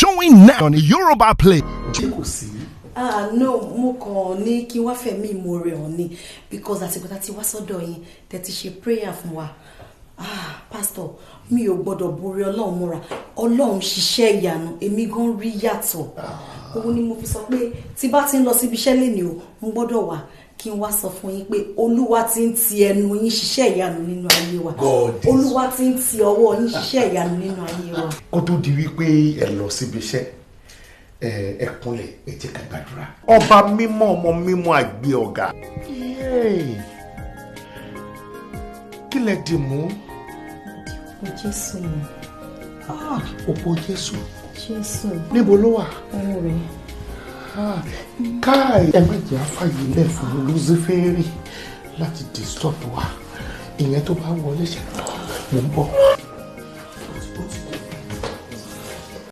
Showing now on Yoruba Play. No, mo kàn ní kí wá fẹ̀mí ìmoore hàn ni because àtìgbà tí wá sọ́dọ̀ yín tẹ́tí ṣe prayer fún wa. Pastor, mi ò gbọ́dọ̀ borí Ọlọ́run múra. Ọlọ́run ṣiṣẹ́ ìyanu, èmi gan rí yàtọ̀. Òun ni mo fi sọ pé tí bá ti ń lọ síbi iṣẹ́ lénìí o, mo gbọ́dọ̀ wá kí n wá sọ fún yín pé Olúwa ti ń ti ẹnu yín ṣiṣẹ́ ìyanu nínú ayé wa. Olúwa ti ń ti ọwọ́ yín ṣiṣẹ́ ìyanu nínú ayé wa. Kó tó di wípé ẹ lọ síbi iṣẹ́ ẹ kúnlẹ̀ ẹ jẹ́ ká gbàdúrà. Ọba mímọ́ ọmọ mímọ́ àgbẹ̀ ọ̀gá. Kí lẹ dì mú? Òpó Jésù ni. Òpó Jésù. Jésù. Níbo ló wà? Ọ̀rọ̀ rẹ̀. Káì ẹ má jẹ́ àfààyè lẹ̀ fún Lúsíférì láti disturb wa. Ìyẹn tó bá wọlé ṣe mò ń bọ̀.